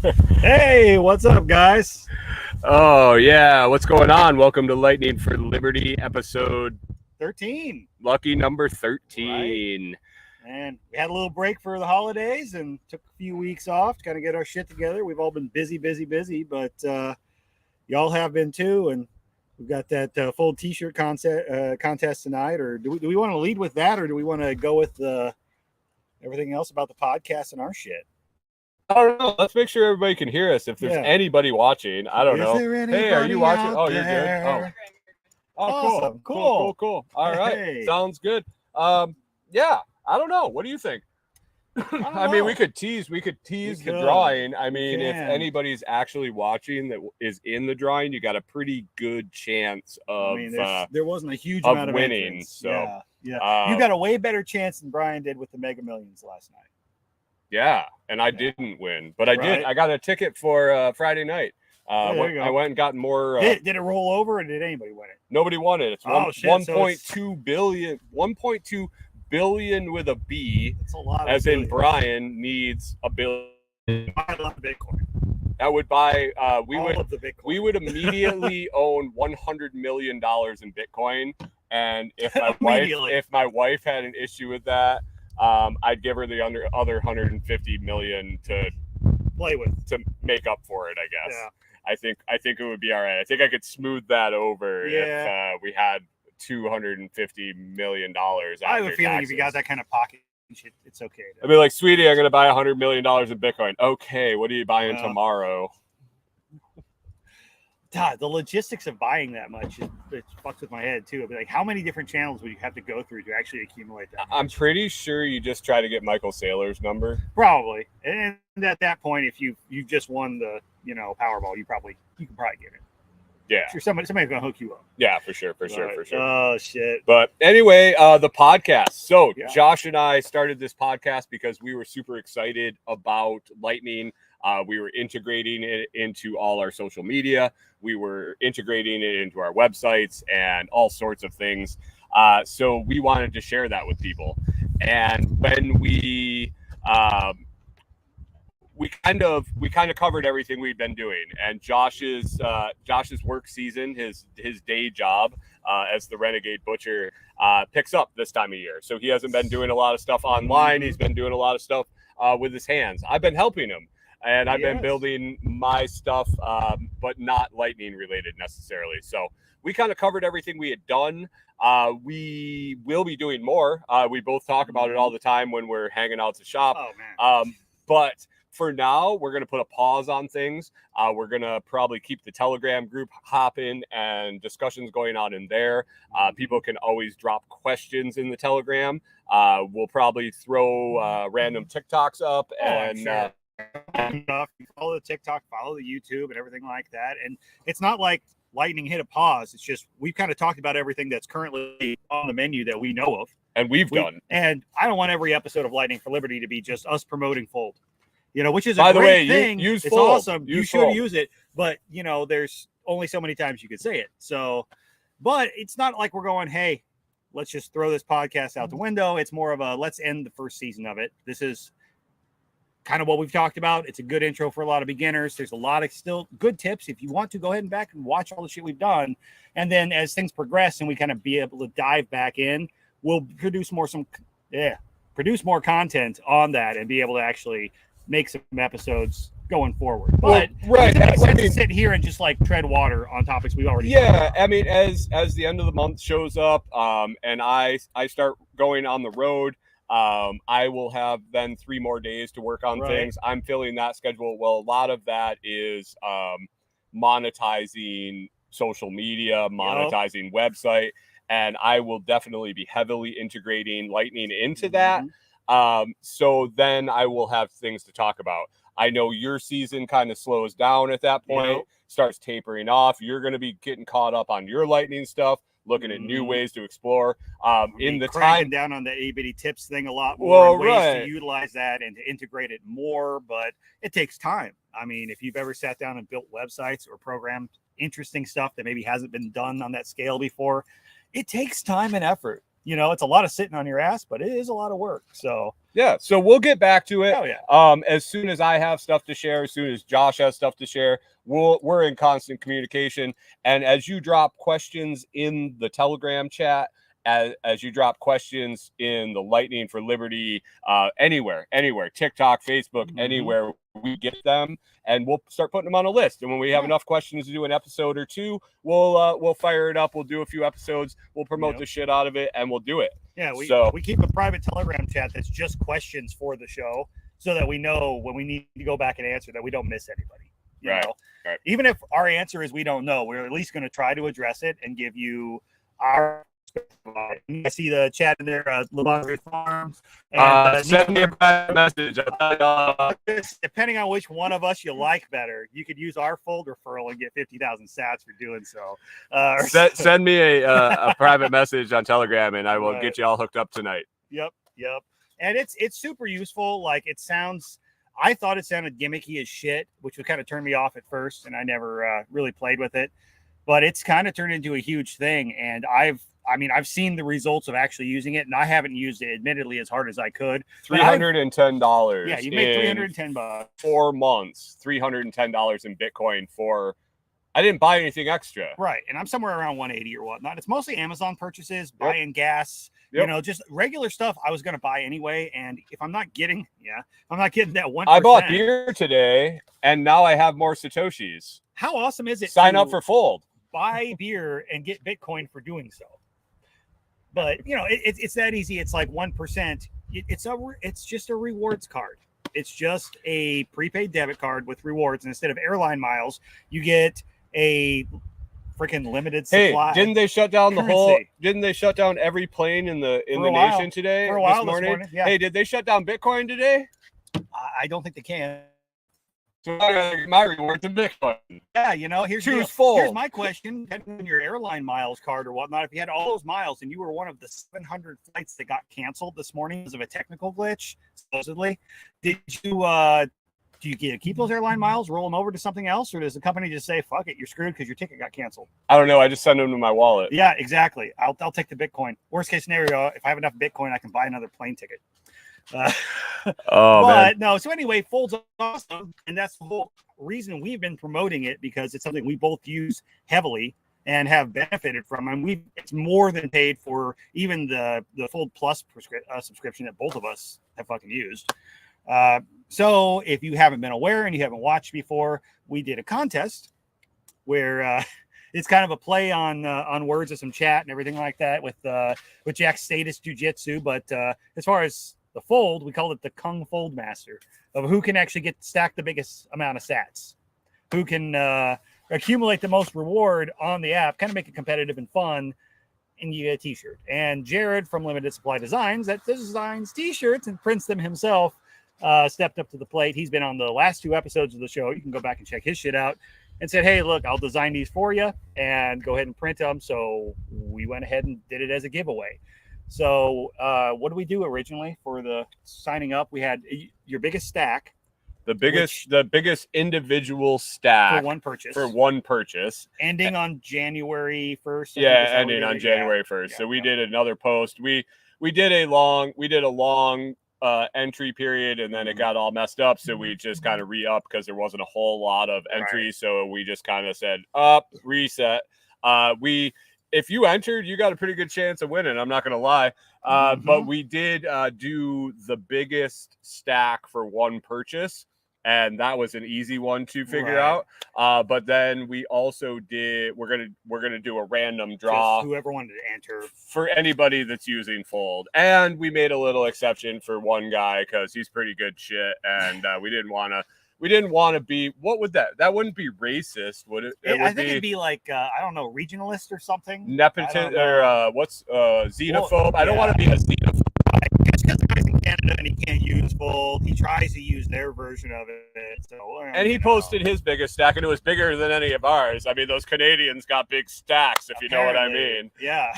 Hey, what's up, guys? Oh, yeah. What's going on? Welcome to Lightning for Liberty, episode 13, lucky number right? 13. And we had a little break for the holidays and took a few weeks off to kind of get our shit together. We've all been busy, but y'all have been too. And we've got that Fold T-shirt contest tonight. Or do we want to lead with that, or do we want to go with everything else about the podcast and our shit? I don't know. Let's make sure everybody can hear us. If there's Yeah. anybody watching, I don't Is know. there Hey, are you anybody watching? out Oh, you're good. there? Oh, Awesome. cool. All right. Hey. Sounds good. Yeah. I don't know. What do you think? I mean, we could tease the drawing. I mean, if anybody's actually watching that is in the drawing, you got a pretty good chance of there wasn't a huge of amount of winning. entrants. So yeah. You got a way better chance than Brian did with the Mega Millions last night. Yeah, and I didn't win, but I did. I got a ticket for Friday night. I went and got more. Did it roll over, or did anybody win it? Nobody won it. It's 1.2 billion. 1.2 billion with a B. That's a lot. As in Brian needs a billion. I love Bitcoin. That would buy. We would immediately own $100 million in Bitcoin, and if my wife had an issue with that, I'd give her the other 150 million to play with to make up for it. I guess. Yeah. I think it would be all right. I think I could smooth that over if we had $250 million. I have a feeling if you got that kind of pocket shit, it's okay. I'd be like, sweetie, I'm gonna buy $100 million in Bitcoin. Okay, what are you buying tomorrow? God, the logistics of buying that much it fucks with my head too. I'd be like, how many different channels would you have to go through to actually accumulate that much? I'm pretty sure you just try to get Michael Saylor's number. Probably, and at that point, if you just won the Powerball, you can probably get it. Yeah, sure, somebody's gonna hook you up. Yeah, for sure. Oh shit! But anyway, the podcast. So Josh and I started this podcast because we were super excited about Lightning. We were integrating it into all our social media. We were integrating it into our websites and all sorts of things. So we wanted to share that with people. And when we kind of covered everything we'd been doing, and Josh's work season, his day job as the Renegade Butcher picks up this time of year. So he hasn't been doing a lot of stuff online. He's been doing a lot of stuff with his hands. I've been helping him. And I've been building my stuff, but not Lightning related necessarily. So we kind of covered everything we had done. We will be doing more. We both talk about it all the time when we're hanging out to shop. Oh, man. But for now, we're going to put a pause on things. We're going to probably keep the Telegram group hopping and discussions going on in there. People can always drop questions in the Telegram. We'll probably throw random TikToks up and... follow the TikTok, follow the YouTube, and everything like that. And it's not like Lightning hit a pause. It's just we've kind of talked about everything that's currently on the menu that we know of, and we've done. And I don't want every episode of Lightning for Liberty to be just us promoting Fold. Which is by a the great way, thing. Use it's Fold. Awesome. You should use it, but there's only so many times you could say it. So, but it's not like we're going, hey, let's just throw this podcast out the window. It's more of a let's end the first season of it. This is kind of what we've talked about. It's a good intro for a lot of beginners. There's a lot of still good tips. If you want to go ahead and back and watch all the shit we've done. And then as things progress and we kind of be able to dive back in, we'll produce more content on that and be able to actually make some episodes going forward. But let's sit here and just like tread water on topics we already I mean, as the end of the month shows up, and I start going on the road, I will have then 3 more days to work on things. I'm filling that schedule. Well, a lot of that is monetizing social media, monetizing website, and I will definitely be heavily integrating Lightning into that. So then I will have things to talk about. I know your season kind of slows down at that point, starts tapering off. You're going to be getting caught up on your Lightning stuff, looking at new ways to explore. In the time down on the itty-bitty tips thing a lot more, ways to utilize that and to integrate it more, but it takes time. I mean, if you've ever sat down and built websites or programmed interesting stuff that maybe hasn't been done on that scale before, it takes time and effort. You know, it's a lot of sitting on your ass, but it is a lot of work. So yeah, so we'll get back to it. Oh, yeah. As soon as I have stuff to share, as soon as Josh has stuff to share, we're in constant communication. And as you drop questions in the Telegram chat, as you drop questions in the Lightning for Liberty, anywhere, TikTok, Facebook, anywhere, we get them, and we'll start putting them on a list. And when we have enough questions to do an episode or two, we'll fire it up. We'll do a few episodes. We'll promote the shit out of it, and we'll do it. Yeah, we keep a private Telegram chat that's just questions for the show, so that we know when we need to go back and answer that we don't miss anybody. You know? Right. Even if our answer is we don't know, we're at least going to try to address it and give you our. I see the chat in there, Lavondre Farms. And, send me a private message. Depending on which one of us you like better, you could use our fold referral and get 50,000 sats for doing so. Send me a private message on Telegram, and I will get you all hooked up tonight. Yep. And it's super useful. Like, I thought it sounded gimmicky as shit, which would kind of turn me off at first, and I never really played with it. But it's kind of turned into a huge thing, and I've seen the results of actually using it, and I haven't used it, admittedly, as hard as I could. $310. Yeah, you make $310. 4 months, $310 in Bitcoin for. I didn't buy anything extra. Right, and I'm somewhere around 180 or whatnot. It's mostly Amazon purchases, buying gas, you know, just regular stuff I was going to buy anyway. And if I'm not getting that 1%. I bought beer today, and now I have more Satoshis. How awesome is it? Sign up for Fold. Buy beer and get Bitcoin for doing so. But you know, it's that easy. It's like 1%. It's just a rewards card. It's just a prepaid debit card with rewards, and instead of airline miles, you get a freaking limited supply. Hey, didn't they shut down Didn't they shut down every plane in the nation today? For a while this morning. Yeah. Hey, did they shut down Bitcoin today? I don't think they can. So I gotta get my rewards in Bitcoin. Yeah, you know, here's my question. Depending on your airline miles card or whatnot, if you had all those miles and you were one of the 700 flights that got canceled this morning because of a technical glitch, supposedly, do you keep those airline miles, roll them over to something else, or does the company just say, fuck it, you're screwed because your ticket got canceled? I don't know. I just send them to my wallet. Yeah, exactly. I'll take the Bitcoin. Worst case scenario, if I have enough Bitcoin, I can buy another plane ticket. Man. No. So anyway, Fold's awesome, and that's the whole reason we've been promoting it, because it's something we both use heavily and have benefited from, and it's more than paid for even the Fold Plus subscription that both of us have fucking used. So if you haven't been aware and you haven't watched before, we did a contest where it's kind of a play on words of some chat and everything like that with Jack's Status Jiu-Jitsu, but as far as the Fold, we called it the KungFold Master, of who can actually stack the biggest amount of sats, who can accumulate the most reward on the app, kind of make it competitive and fun, and you get a t-shirt. And Jared from Limited Supply Designs, that designs t-shirts and prints them himself, stepped up to the plate. He's been on the last 2 episodes of the show. You can go back and check his shit out, and said, hey, look, I'll design these for you and go ahead and print them. So we went ahead and did it as a giveaway. So what did we do originally for the signing up? We had your biggest stack. The biggest individual stack for one purchase. Ending on January 1st. Yeah, ending on January 1st. So we did another post. We did a long entry period, and then it got all messed up. So we just kind of re-up because there wasn't a whole lot of entries. Right. So we just kind of said reset. If you entered, you got a pretty good chance of winning. I'm not going to lie. But we did do the biggest stack for one purchase, and that was an easy one to figure out. But then we also did. We're gonna do a random draw. Just whoever wanted to enter, for anybody that's using Fold, and we made a little exception for one guy because he's pretty good shit, and we didn't want to be, what would that wouldn't be racist, would it? I think it'd be like, I don't know, regionalist or something. Nepotism, or xenophobe. Well, I don't want to be a xenophobe. Just because the guy's in Canada and he can't use Fold, he tries to use their version of it. So, and he posted his biggest stack, and it was bigger than any of ours. I mean, those Canadians got big stacks, if you know what I mean. Yeah.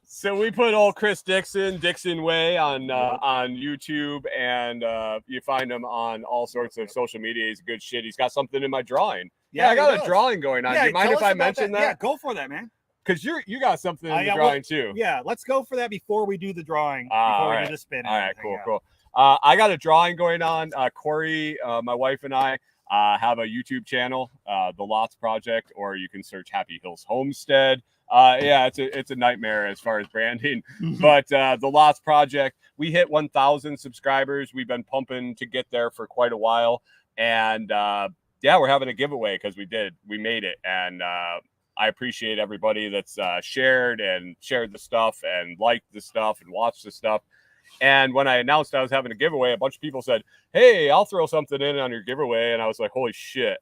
So we put old Chris Dixon Way on YouTube, and you find him on all sorts of social media. He's good shit. He's got something in my drawing. Yeah, I got a drawing going on. Do you mind if I mention that? Yeah, go for that, man. because you got something in the well, drawing too. Yeah, let's go for that before we do the drawing. All Before we right. do the spin. All right, cool. I got a drawing going on. Corey, my wife and I have a YouTube channel, The Lots Project, or you can search Happy Hills Homestead. Yeah, it's a nightmare as far as branding, but The Lots Project, we hit 1,000 subscribers. We've been pumping to get there for quite a while, and yeah, we're having a giveaway because we made it, and I appreciate everybody that's shared the stuff and liked the stuff and watched the stuff. And when I announced I was having a giveaway, a bunch of people said, "Hey, I'll throw something in on your giveaway," and I was like, "Holy shit!"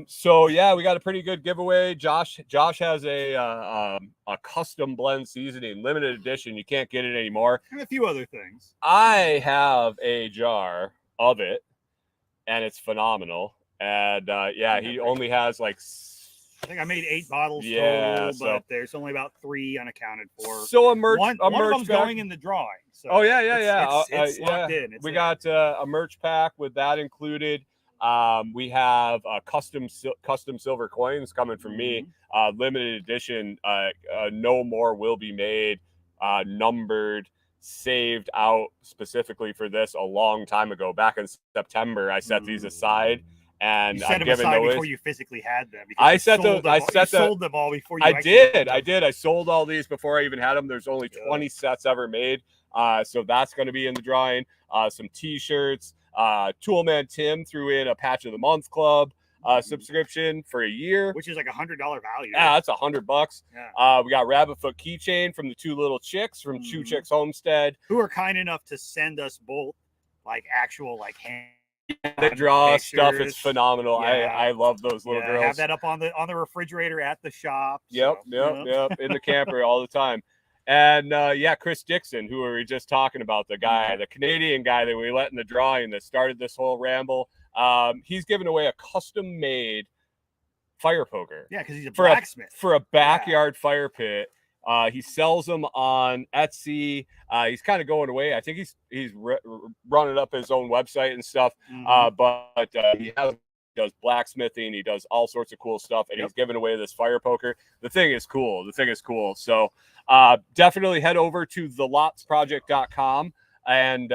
So yeah, we got a pretty good giveaway. Josh has a custom blend seasoning, limited edition. You can't get it anymore. And a few other things. I have a jar of it, and it's phenomenal. And yeah, he only has like, I think I made 8 bottles total, but there's only about 3 unaccounted for. So a merch one of them's going in the drawing. So oh yeah. It's locked in. We got a merch pack with that included. We have custom silver coins coming from me. Limited edition. No more will be made. Numbered, saved out specifically for this a long time ago. Back in September, I set these aside. And you set them aside before you physically had them. I sold them all before you. I did. I sold all these before I even had them. There's only 20 sets ever made. So that's going to be in the drawing. Some T-shirts. Toolman Tim threw in a Patch of the Month Club subscription for a year, which is like $100 value. Yeah, that's $100. Yeah. We got Rabbit Foot keychain from the 2 little chicks from Two Chicks Homestead, who are kind enough to send us both like actual like hand. They draw pictures. Stuff. It's phenomenal. Yeah. I love those little girls. Have that up on the refrigerator at the shop. Yep. In the camper all the time. And yeah, Chris Dixon, who we were just talking about, the Canadian guy that we let in the drawing that started this whole ramble. He's giving away a custom made fire poker. Yeah, because he's a blacksmith for a backyard fire pit. He sells them on Etsy. He's kind of going away. I think he's running up his own website and stuff. But he does blacksmithing. He does all sorts of cool stuff, and he's giving away this fire poker. The thing is cool. So definitely head over to thelotsproject.com and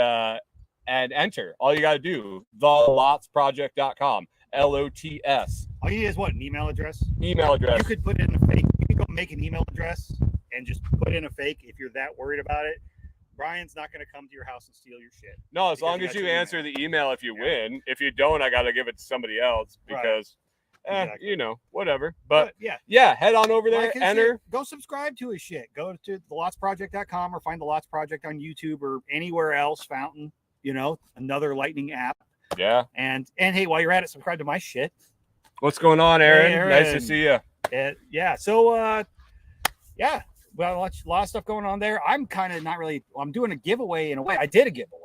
enter. All you got to do, thelotsproject.com. LOTS. All you need is what? An email address? Email address. You could put in a fake. You could go make an email address and just put in a fake if you're that worried about it. Brian's not going to come to your house and steal your shit. No, as long as you answer the email if you win. If you don't, I got to give it to somebody else because, whatever. But yeah, head on over there, enter. Go subscribe to his shit. Go to thelotsproject.com or find The Lots Project on YouTube or anywhere else, Fountain, another Lightning app. Yeah. And hey, while you're at it, subscribe to my shit. What's going on, Aaron? Hey, Aaron. Nice to see you. Well, a lot of stuff going on there. I'm kind of not really. I'm doing a giveaway in a way. I did a giveaway.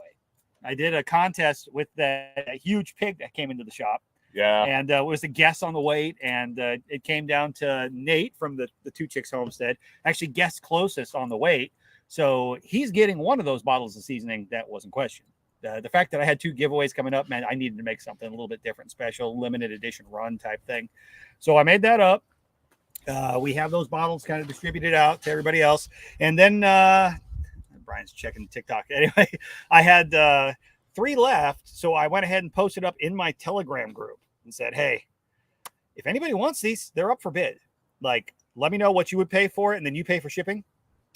I did a contest with that huge pig that came into the shop. Yeah. And it was a guess on the weight, and it came down to Nate from the Two Chicks Homestead. Actually, guessed closest on the weight, so he's getting one of those bottles of seasoning that was in question. The fact that I had 2 giveaways coming up meant I needed to make something a little bit different, special, limited edition run type thing. So I made that up. We have those bottles kind of distributed out to everybody else. And then Brian's checking TikTok. Anyway, I had 3 left. So I went ahead and posted up in my Telegram group and said, hey, if anybody wants these, they're up for bid. Like, let me know what you would pay for it, and then you pay for shipping.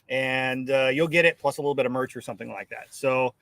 And you'll get it plus a little bit of merch or something like that. So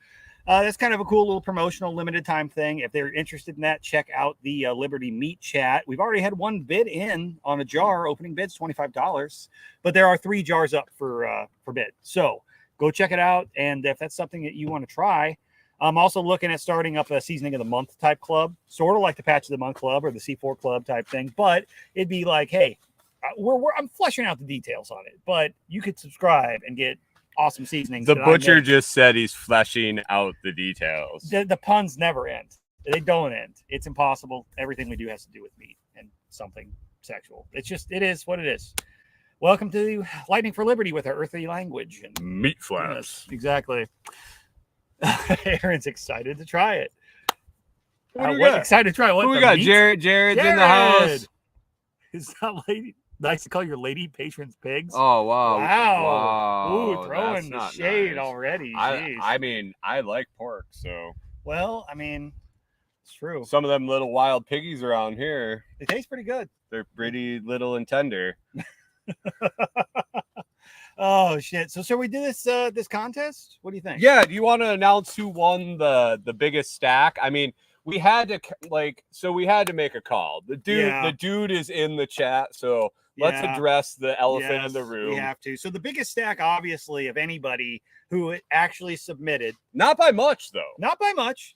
that's kind of a cool little promotional limited time thing. If they're interested in that, check out the Liberty Meat Chat. We've already had 1 bid in on a jar. Opening bid's $25, but there are 3 jars up for bid. So go check it out. And if that's something that you want to try, I'm also looking at starting up a seasoning of the month type club, sort of like the Patch of the Month Club or the C4 Club type thing. But it'd be like, hey, I'm fleshing out the details on it, but you could subscribe and get awesome seasonings. The butcher just said he's fleshing out the details. The puns never end. They don't end. It's impossible. Everything we do has to do with meat and something sexual. It is what it is. Welcome to Lightning for Liberty with our earthly language and meat flash. Yes, exactly. Aaron's excited to try it. Excited to try it. What we got? Jared's in the house. Is that lady? likes to call your lady patrons pigs. Oh wow! Wow! Ooh, That's throwing the not shade nice. already. I mean, I like pork, so. Well, I mean, it's true. Some of them little wild piggies around here, They taste pretty good. they're pretty little and tender. Oh shit! So shall we do this contest? What do you think? Yeah. Do you want to announce who won the biggest stack? I mean, we had to we had to make a call. The dude is in the chat, so let's address the elephant in the room. We have to. So the biggest stack, obviously, of anybody who actually submitted, not by much though. Not by much.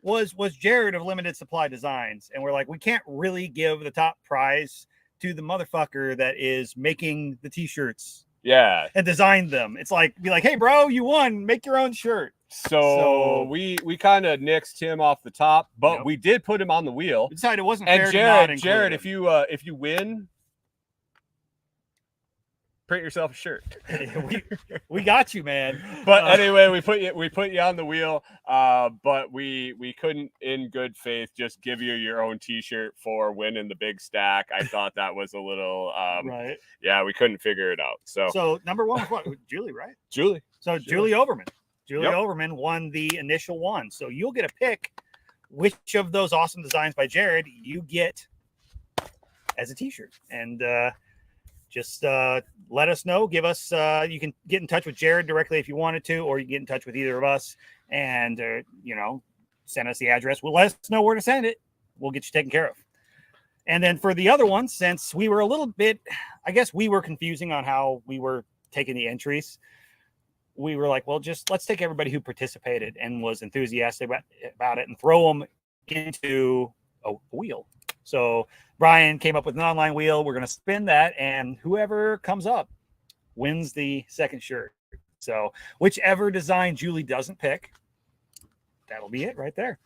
Was Jared of Limited Supply Designs, and we're like, we can't really give the top prize to the motherfucker that is making the t-shirts. Yeah. And designed them. It's like, be like, hey bro, you won, make your own shirt. So we kind of nixed him off the top, but we did put him on the wheel. We decided it wasn't and fair Jared, to not if you win, print yourself a shirt. we got you, man. But anyway, we put you on the wheel. But we couldn't, in good faith, just give you your own T-shirt for winning the big stack. I thought that was a little right. Yeah, we couldn't figure it out. So number one was what? Julie, right? Julie. So Julie Overman. Julie Overman won the initial one. So you'll get a pick which of those awesome designs by Jared you get as a T-shirt, and just let us know. Give us, you can get in touch with Jared directly if you wanted to, or you can get in touch with either of us and, send us the address. We'll let us know where to send it. We'll get you taken care of. And then for the other one, since we were a little bit, I guess we were confusing on how we were taking the entries. We were like, well, just let's take everybody who participated and was enthusiastic about it and throw them into a wheel. So Brian came up with an online wheel. We're going to spin that, and whoever comes up wins the second shirt. So whichever design Julie doesn't pick, that'll be it right there.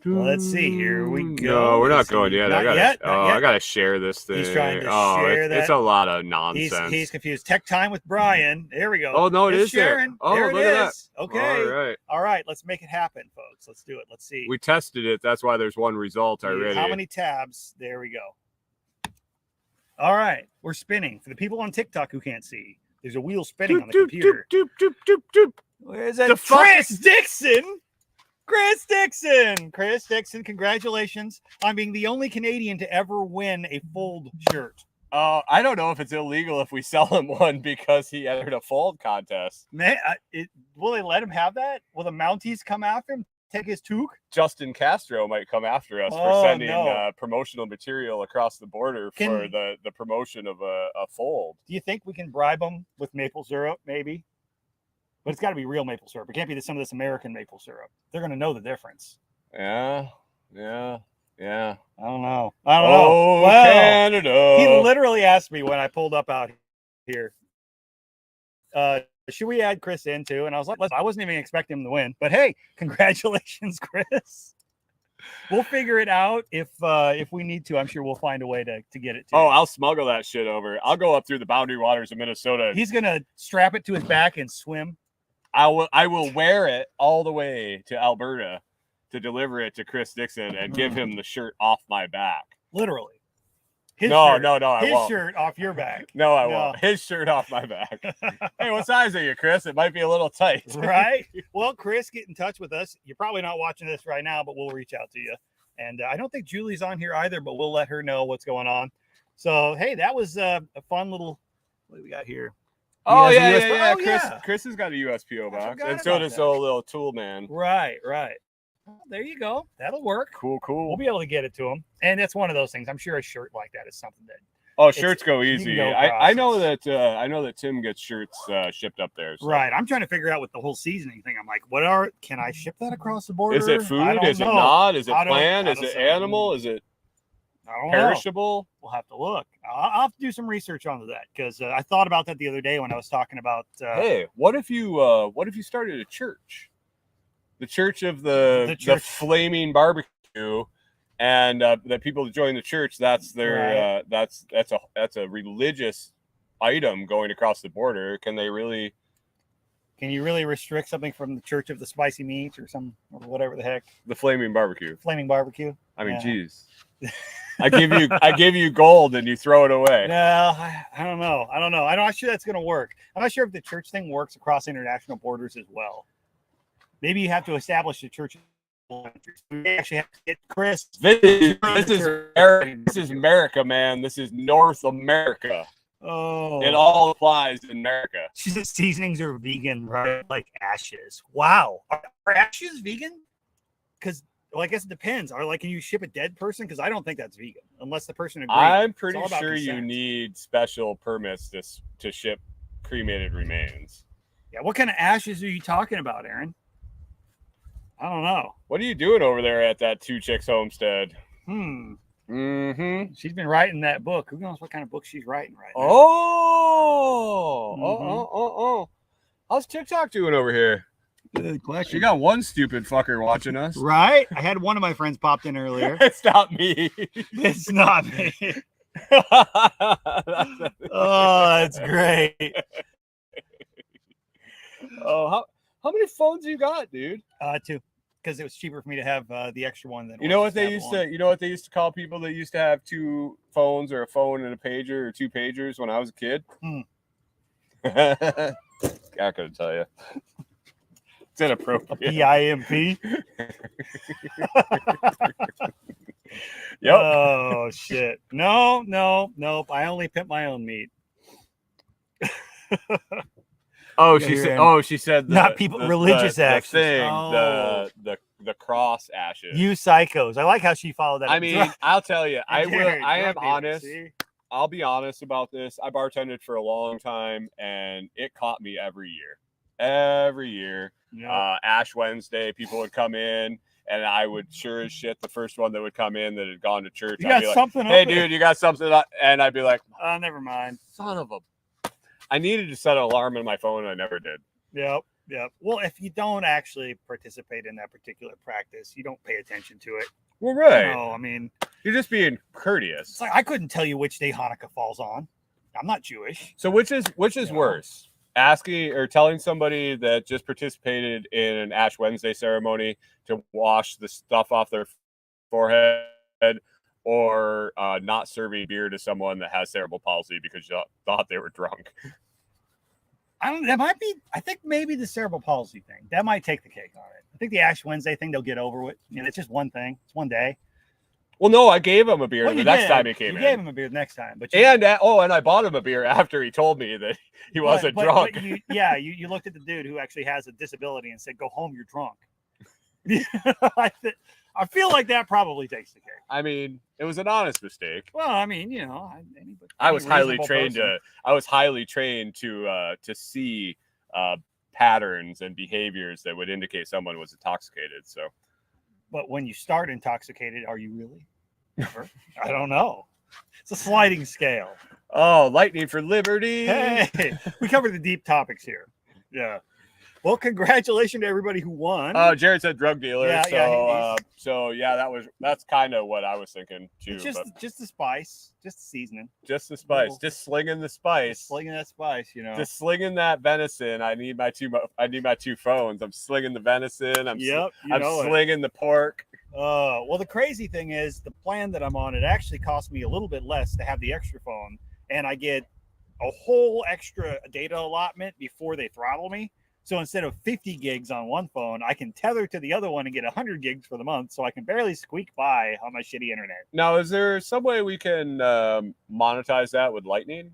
Let's see. Here we go. No, we're not going yet. Not yet. I gotta share this thing. He's trying to share that. It's a lot of nonsense. He's confused. Tech time with Brian. There we go. Oh no, it's sharing. There. Oh, there look it at is. that. Okay. All right. Let's make it happen, folks. Let's do it. Let's see. We tested it. That's why there's one result already. How many tabs? There we go. All right. We're spinning. For the people on TikTok who can't see, there's a wheel spinning on the computer. Where's that? Chris Dixon. Chris Dixon, congratulations on being the only Canadian to ever win a fold shirt. I don't know if it's illegal if we sell him one because he entered a fold contest. Man, will they let him have that? Will the Mounties come after him, take his toque? Justin Castro might come after us for sending promotional material across the border for the promotion of a fold. Do you think we can bribe him with maple syrup, maybe? But it's got to be real maple syrup. It can't be some of this American maple syrup. They're going to know the difference. Yeah. I don't know. Well, Canada. He literally asked me when I pulled up out here, should we add Chris in too? And I was like, I wasn't even expecting him to win. But hey, congratulations, Chris. We'll figure it out if we need to. I'm sure we'll find a way to get it to you. I'll smuggle that shit over. I'll go up through the boundary waters of Minnesota. He's going to strap it to his back and swim. I will wear it all the way to Alberta to deliver it to Chris Dixon and give him the shirt off my back. Literally. His shirt off your back. No, I won't. His shirt off my back. Hey, what size are you, Chris? It might be a little tight. Right? Well, Chris, get in touch with us. You're probably not watching this right now, but we'll reach out to you. And I don't think Julie's on here either, but we'll let her know what's going on. So, hey, that was a fun little, what do we got here? Oh, yeah. Chris has got a USPO box. And so does the little tool man. Right. Well, there you go. That'll work. Cool. We'll be able to get it to him. And that's one of those things. I'm sure a shirt like that is something that. Oh, shirts go easy. I know that Tim gets shirts shipped up there. So. Right. I'm trying to figure out with the whole seasoning thing. I'm like, can I ship that across the border? Is it food? Is it not? Is it plant? Is it animal? Is it perishable? We'll have to look. I'll have to do some research onto that because I thought about that the other day when I was talking about. Hey, what if you started a church? The church of the flaming barbecue, and the people that join the church, that's their that's a religious item going across the border. Can you really restrict something from the church of the spicy meat or whatever the heck? The flaming barbecue. Flaming barbecue. I mean, geez. I give you gold and you throw it away. No, I don't know. I'm not sure that's going to work. I'm not sure if the church thing works across international borders as well. Maybe you have to establish a church. We actually have to get Chris. This is America, man. This is North America. Oh, it all applies in America. She said seasonings are vegan, right? Like ashes. Wow, are ashes vegan? Because I guess it depends. Can you ship a dead person? Because I don't think that's vegan unless the person agrees. I'm pretty sure you need special permits to ship cremated remains. Yeah, what kind of ashes are you talking about, Aaron? I don't know. What are you doing over there at that Two Chicks homestead? She's been writing that book. Who knows what kind of book she's writing right now? Oh. How's TikTok doing over here? Good question. You got one stupid fucker watching us. Right? I had one of my friends popped in earlier. It's not me. It's not me. Oh, that's great. Oh, how many phones you got, dude? 2. Because it was cheaper for me to have the extra one than you know what they used to call people that used to have 2 phones or a phone and a pager or 2 pagers when I was a kid? I couldn't tell you. It's inappropriate. PIMP. Yep. Oh shit. Nope. I only pimp my own meat. She said not people religious actions. The cross ashes. You psychos. I like how she followed that. I mean, I'll tell you, I am honest. See? I'll be honest about this. I bartended for a long time and it caught me every year. Yep. Ash Wednesday, people would come in and I would sure as shit, the first one that would come in that had gone to church. I'd be something like, hey dude, you got something up? And I'd be like, oh, never mind. Son of a, I needed to set an alarm in my phone and I never did. Yep. Well, if you don't actually participate in that particular practice, you don't pay attention to it. Well, right. No, I mean, you're just being courteous. It's like I couldn't tell you which day Hanukkah falls on. I'm not Jewish. So which is worse? Asking or telling somebody that just participated in an Ash Wednesday ceremony to wash the stuff off their forehead, or not serving beer to someone that has cerebral palsy because you thought they were drunk? I think maybe the cerebral palsy thing that might take the cake on it. I think the Ash Wednesday thing they'll get over with. It's just one thing. It's one day. Well, no, I gave him a beer the next time he came in. You gave him a beer the next time, but and I bought him a beer after he told me that he wasn't drunk. But you looked at the dude who actually has a disability and said, "Go home, you're drunk." I feel like that probably takes the cake. I mean, it was an honest mistake. Well, I mean, I was highly trained to see patterns and behaviors that would indicate someone was intoxicated. So, but when you start intoxicated, are you really? Never. I don't know. It's a sliding scale. Oh, lightning for liberty! Hey, we covered the deep topics here. Well, congratulations to everybody who won. Oh, Jared said drug dealer. Yeah, that's kind of what I was thinking too. Just the spice, just the seasoning, just the spice, just slinging the spice, slinging that spice. Just slinging that venison. I need my 2 phones. I'm slinging the venison. I'm slinging the pork. Well, the crazy thing is the plan that I'm on. It actually cost me a little bit less to have the extra phone, and I get a whole extra data allotment before they throttle me. So instead of 50 gigs on one phone, I can tether to the other one and get 100 gigs for the month. So I can barely squeak by on my shitty internet. Now, is there some way we can monetize that with Lightning?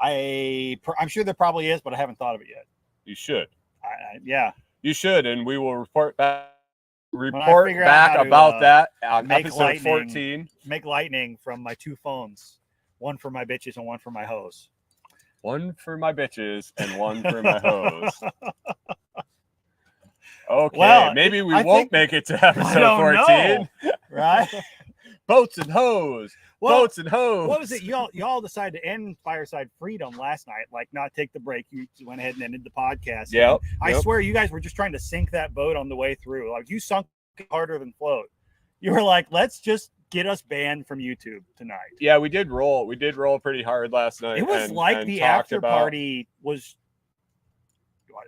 I'm sure there probably is, but I haven't thought of it yet. You should. Yeah. You should, and we will report back about that on episode 14. Make Lightning from my 2 phones. One for my bitches and one for my hoes. One for my bitches and one for my hoes. Okay, well, maybe we won't make it to episode 14. Right? Boats and hoes. Boats and hoes. What was it? Y'all decided to end Fireside Freedom last night, like not take the break. You went ahead and ended the podcast. Yep. I swear you guys were just trying to sink that boat on the way through. Like you sunk harder than float. You were like, let's just get us banned from YouTube tonight. Yeah, we did roll. We did roll pretty hard last night. It was the after party was.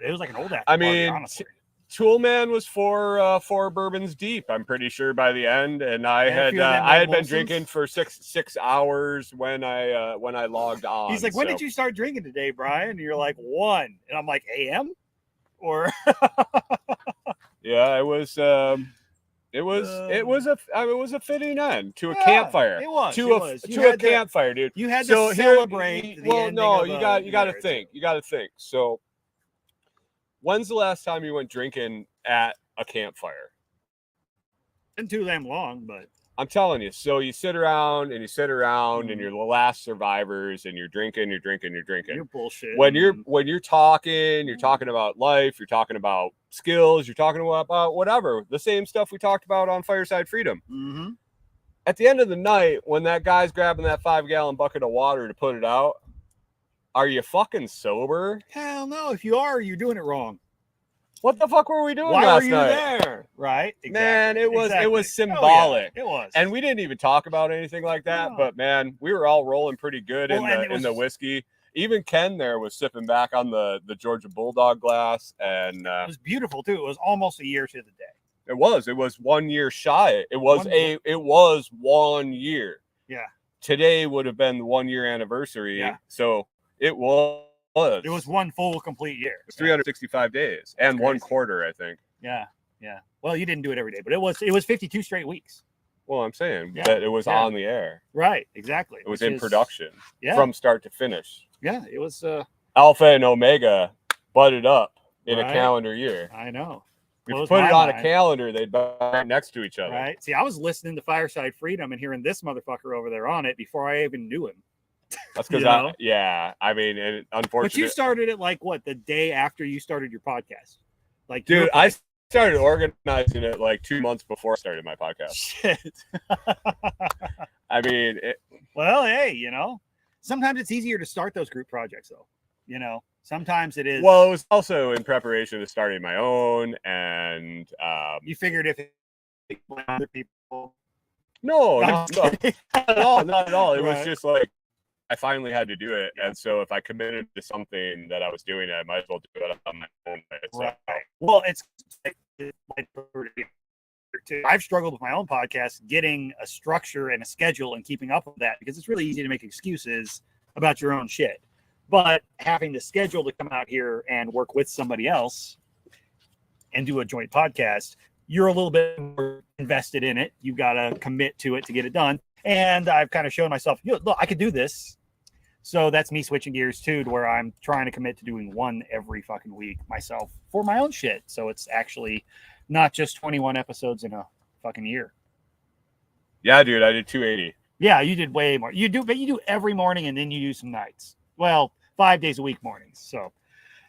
It was like an old after party, honestly. Toolman was four bourbons deep. I'm pretty sure by the end, and I had been drinking for six hours when I logged on. He's like, "When did you start drinking today, Brian?" And you're like, 1, and I'm like, "AM?" Or yeah, it was a fitting end to a campfire. It was to a campfire, dude. You had to celebrate. You got to think. You got to think. So, when's the last time you went drinking at a campfire? Isn't too damn long, but I'm telling you. So you sit around and you're the last survivors, and you're drinking. You're bullshit. When you're talking about life, you're talking about skills, you're talking about whatever, the same stuff we talked about on Fireside Freedom. Mm-hmm. At the end of the night, when that guy's grabbing that 5-gallon bucket of water to put it out, are you fucking sober? Hell no. If you are, you're doing it wrong. What the fuck were we doing Why last were you night? there? Right? Exactly. Man, it was symbolic. Oh, yeah. It was. And we didn't even talk about anything like that, but man, we were all rolling pretty good in the whiskey. Even Ken there was sipping back on the Georgia Bulldog glass, and it was beautiful too. It was almost a year to the day. It was 1 year shy. It was 1 year. Yeah. Today would have been the 1 year anniversary. Yeah. So it was. It was one full complete year. It was 365 days and crazy. 1 quarter, I think. Yeah. Yeah. Well, you didn't do it every day, but it was 52 straight weeks. Well, I'm saying that it was on the air. Right. Exactly. It was in production Yeah. from start to finish. Yeah. It was Alpha and Omega butted up in a calendar year. I know. If you put it on a calendar, they'd be right next to each other. Right. See, I was listening to Fireside Freedom and hearing this motherfucker over there on it before I even knew him. That's because I mean, and unfortunately. But you started it like what, the day after you started your podcast? Like, dude, I started organizing it like 2 months before I started my podcast. Shit. I mean, well, hey, sometimes it's easier to start those group projects, though. Sometimes it is. Well, it was also in preparation to starting my own, and you figured if other people. No, not at all. It was just like I finally had to do it, Yeah. and so if I committed to something that I was doing, I might as well do it on my own. Right. Well, it's I've struggled with my own podcast, getting a structure and a schedule and keeping up with that, because it's really easy to make excuses about your own shit. But having the schedule to come out here and work with somebody else and do a joint podcast, you're a little bit more invested in it. You've got to commit to it to get it done. And I've kind of shown myself, look, I could do this. So that's me switching gears too, to where I'm trying to commit to doing one every fucking week myself for my own shit. So it's actually not just 21 episodes in a fucking year. Yeah, dude, I did 280. Yeah, you did way more. You do every morning, and then you do some nights. Well, 5 days a week mornings. So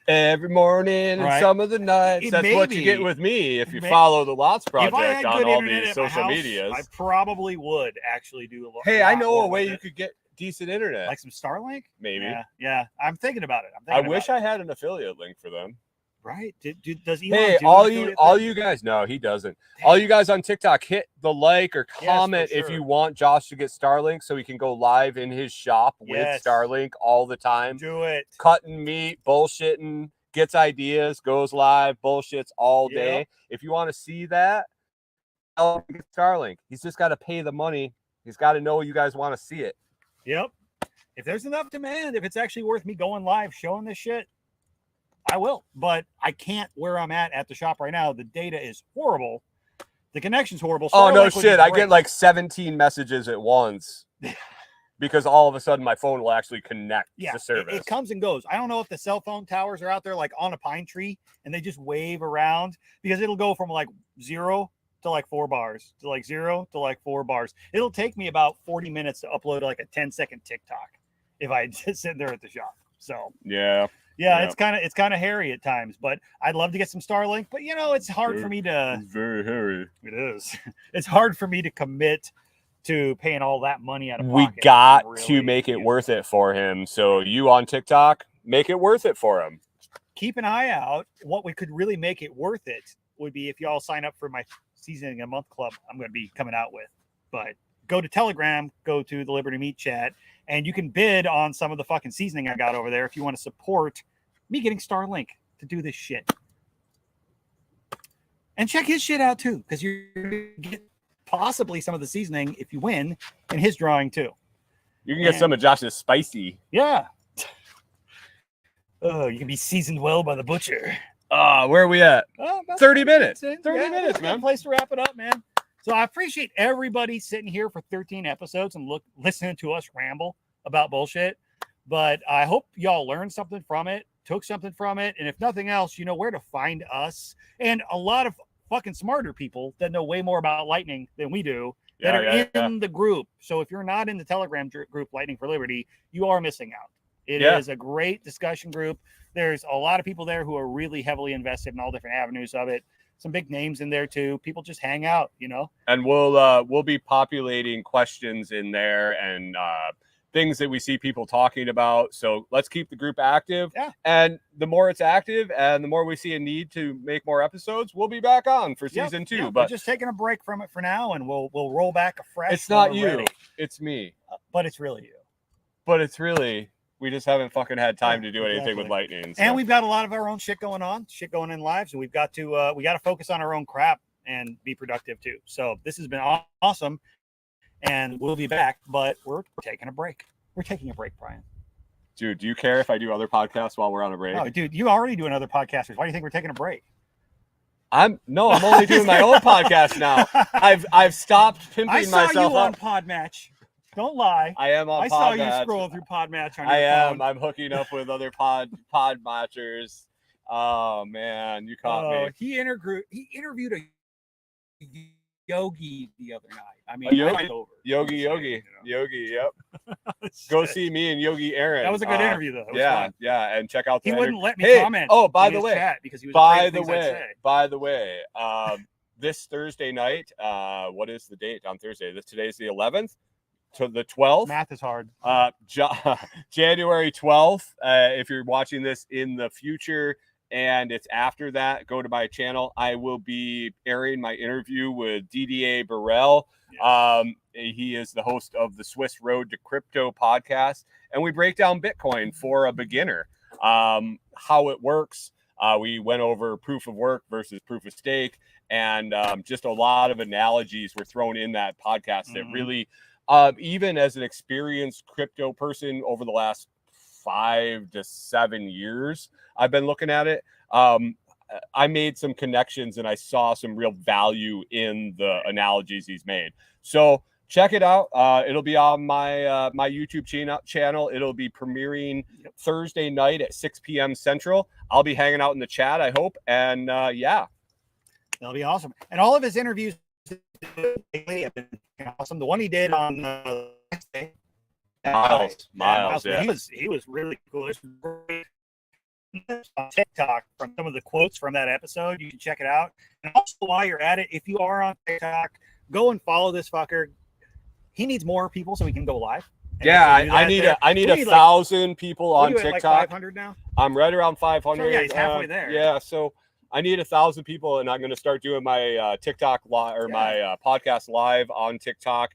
every morning and some of the nights. That's what you get with me if you follow the Lots Project on all these social medias. I probably would actually do a lot. Hey, I know a way you could get decent internet. Like some Starlink? Maybe. Yeah. I'm thinking about it. I wish I had an affiliate link for them. Right? Does Elon hey, all you guys, no, he doesn't. Damn. All you guys on TikTok, hit the like or comment if you want Josh to get Starlink so he can go live in his shop with Starlink all the time. Do it. Cutting meat, bullshitting, gets ideas, goes live, bullshits all day. If you want to see that, get Starlink. He's just got to pay the money. He's got to know you guys want to see it. Yep. If there's enough demand, if it's actually worth me going live showing this shit, I will, but I can't where I'm at the shop right now. The data is horrible. The connection's horrible. Oh, no shit. I get like 17 messages at once because all of a sudden my phone will actually connect to service. It comes and goes. I don't know if the cell phone towers are out there like on a pine tree and they just wave around, because it'll go from like 0 to like 4 bars to like 0 to like 4 bars. It'll take me about 40 minutes to upload like a 10-second TikTok if I just sit there at the shop. So yeah, it's kind of hairy at times, but I'd love to get some Starlink. But it's hard for me to. It's very hairy. It is. It's hard for me to commit to paying all that money out of pocket. We got to make it worth it for him. So you on TikTok, make it worth it for him. Keep an eye out. What we could really make it worth it would be if y'all sign up for my seasoning a month club. I'm going to be coming out with, but go to Telegram, go to the Liberty Meat Chat, and you can bid on some of the fucking seasoning I got over there if you want to support me getting Starlink to do this shit. And check his shit out too, because you're gonna get possibly some of the seasoning if you win in his drawing too. You can get some of Josh's spicy. Yeah. Oh, you can be seasoned well by the butcher. Where are we at? 30 minutes. 30 minutes, man. Place to wrap it up, man. So I appreciate everybody sitting here for 13 episodes and listening to us ramble about bullshit. But I hope y'all learned something from it, took something from it, and if nothing else, you know where to find us and a lot of fucking smarter people that know way more about lightning than we do that are in the group. So if you're not in the Telegram group Lightning for Liberty, you are missing out. It is a great discussion group. There's a lot of people there who are really heavily invested in all different avenues of it. Some big names in there too. People just hang out, you know. And we'll be populating questions in there and things that we see people talking about. So let's keep the group active. Yeah. And the more it's active and the more we see a need to make more episodes, we'll be back on for season 2. But we're just taking a break from it for now, and we'll roll back afresh. It's not you. It's me. But it's really you. But it's really. We just haven't fucking had time to do anything with lightning. So. And we've got a lot of our own shit going in lives. And we've got to focus on our own crap and be productive too. So this has been awesome. And we'll be back, but we're taking a break. We're taking a break, Brian. Dude, do you care if I do other podcasts while we're on a break? Oh, dude, you already do another podcast. Why do you think we're taking a break? I'm only doing my own podcast now. I've stopped pimping myself up. I saw you on Podmatch. Don't lie. I am on Podmatch. I saw you scroll through Podmatch on your phone. I'm hooking up with other pod matchers. Oh man, you caught me. He interviewed a yogi the other night. I mean, Yogi, yep. Go see me and Yogi Aaron. That was a good interview though. Yeah, and check out. He wouldn't let me comment. Oh, by the way, chat because he was by the way, this Thursday night. What is the date on Thursday? Today's the 11th. To the 12th. Math is hard. January 12th. If you're watching this in the future and it's after that, go to my channel. I will be airing my interview with DDA Burrell. Yes. He is the host of the Swiss Road to Crypto podcast, and we break down Bitcoin for a beginner, how it works. We went over proof of work versus proof of stake, and just a lot of analogies were thrown in that podcast that really. Even as an experienced crypto person over the last 5 to 7 years, I've been looking at it. I made some connections and I saw some real value in the analogies he's made. So check it out. It'll be on my my YouTube channel. It'll be premiering Thursday night at 6 p.m. Central. I'll be hanging out in the chat, I hope. And that'll be awesome. And all of his interviews awesome. The one he did on Miles, yeah. He was really cool. It's great. On TikTok from some of the quotes from that episode. You can check it out. And also while you're at it, if you are on TikTok, go and follow this fucker. He needs more people so we can go live. I need 1,000 people on TikTok. Like 500 now? I'm right around 500. So yeah, he's halfway there. Yeah, so I need 1,000 people, and I'm going to start doing my TikTok live or my podcast live on TikTok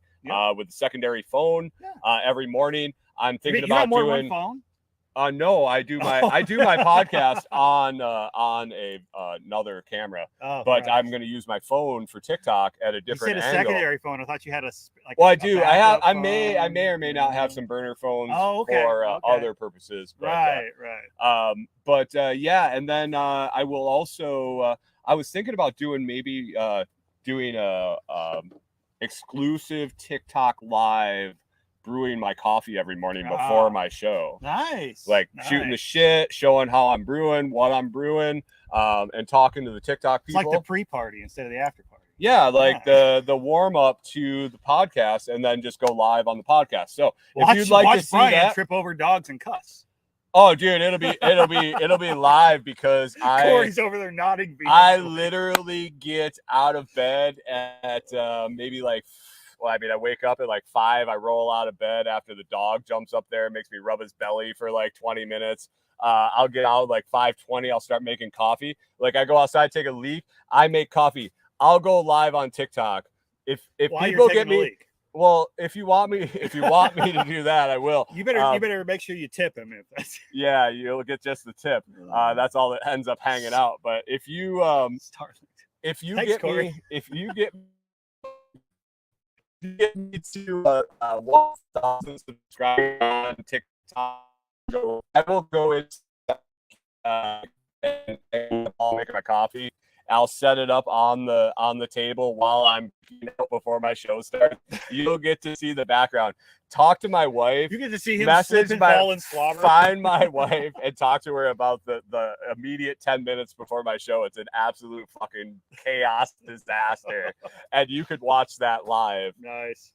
with the secondary phone every morning. I'm thinking about doing. One phone? No, I do my podcast on another camera, but I'm going to use my phone for TikTok at a different angle. Secondary phone. I thought you had a. Well, I do. I may or may not have some burner phones for other purposes. But, right. And then I will also. I was thinking about doing a exclusive TikTok live. Brewing my coffee every morning before my show. Nice. Shooting the shit, showing how I'm brewing, what I'm brewing, and talking to the TikTok people. It's like the pre-party instead of the after party. Yeah, the warm up to the podcast, and then just go live on the podcast. So if you'd like to see Brian that, trip over dogs and cuss. Oh, dude, it'll be live because Corey's over there nodding. I literally get out of bed at maybe like. Well, I mean, I wake up at like 5. I roll out of bed after the dog jumps up there and makes me rub his belly for like 20 minutes. I'll get out like 5:20. I'll start making coffee. Like I go outside, take a leak. I make coffee. I'll go live on TikTok. If people get me, well, if you want me to do that, I will. You better make sure you tip him. Yeah, you'll get just the tip. That's all that ends up hanging out. But if you if you Thanks, get Corey. me, if you get me to 1,000 subscribers on TikTok, I will go into and I'll make my coffee. I'll set it up on the table while I'm before my show starts. You'll get to see the background. Talk to my wife. You get to see him Message slip and my fall and slobber. Find my wife and talk to her about the immediate 10 minutes before my show. It's an absolute fucking chaos disaster, and you could watch that live. Nice.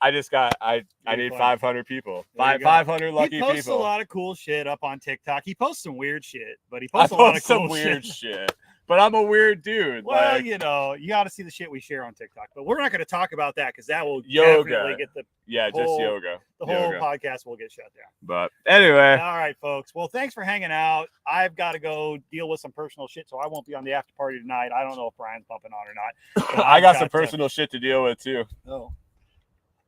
I need 500 people. 500 lucky people. He posts people. a lot of cool shit up on TikTok. He posts some weird shit, but he posts a lot of cool some weird shit. But I'm a weird dude. Well, like, you know, you got to see the shit we share on TikTok. But we're not going to talk about that because that will yoga. definitely get the just yoga. The whole podcast will get shut down. But anyway. All right, folks. Well, thanks for hanging out. I've got to go deal with some personal shit, so I won't be on the after party tonight. I don't know if Brian's bumping on or not. I got some personal shit to deal with too. Oh.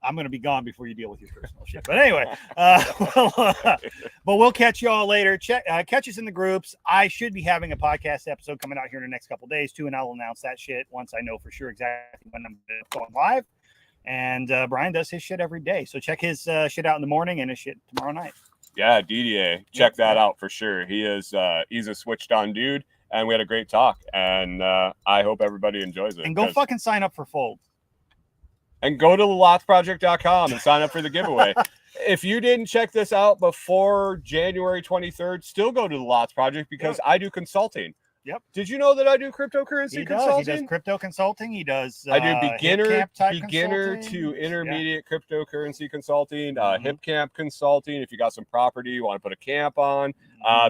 I'm going to be gone before you deal with your personal shit. But anyway, but we'll catch you all later. Catch us in the groups. I should be having a podcast episode coming out here in the next couple of days too, and I'll announce that shit once I know for sure exactly when I'm going live. And Brian does his shit every day, so check his shit out in the morning and his shit tomorrow night. Yeah, DDA, check that out for sure. He's a switched on dude, and we had a great talk, and I hope everybody enjoys it. And go fucking sign up for Fold. And go to thelotsproject.com and sign up for the giveaway. If you didn't check this out before January 23rd, still go to the Lots Project because I do consulting. Yep. Did you know that I do cryptocurrency consulting? He does crypto consulting. He does. I do beginner consulting. to intermediate cryptocurrency consulting, hip camp consulting. If you got some property you want to put a camp on,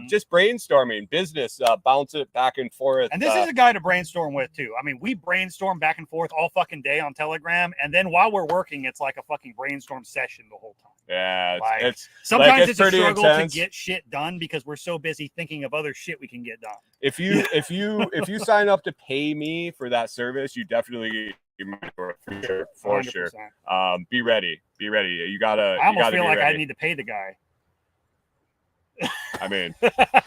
just brainstorming, business, bounce it back and forth. And this is a guy to brainstorm with too. I mean, we brainstorm back and forth all fucking day on Telegram, and then while we're working, it's like a fucking brainstorm session the whole time. Yeah, sometimes it's a pretty struggle intense. to get shit done because we're so busy thinking of other shit we can get done. If you sign up to pay me for that service, you definitely for sure. Be ready. You gotta. I almost feel like I need to pay the guy. I mean,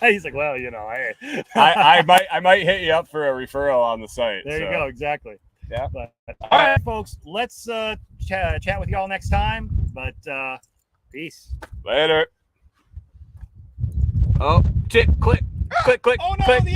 he's like, well, you know, hey. I might hit you up for a referral on the site. There you go, exactly. Yeah. But, all right, folks, let's chat with y'all next time. But peace. Later. Oh, click. Oh no!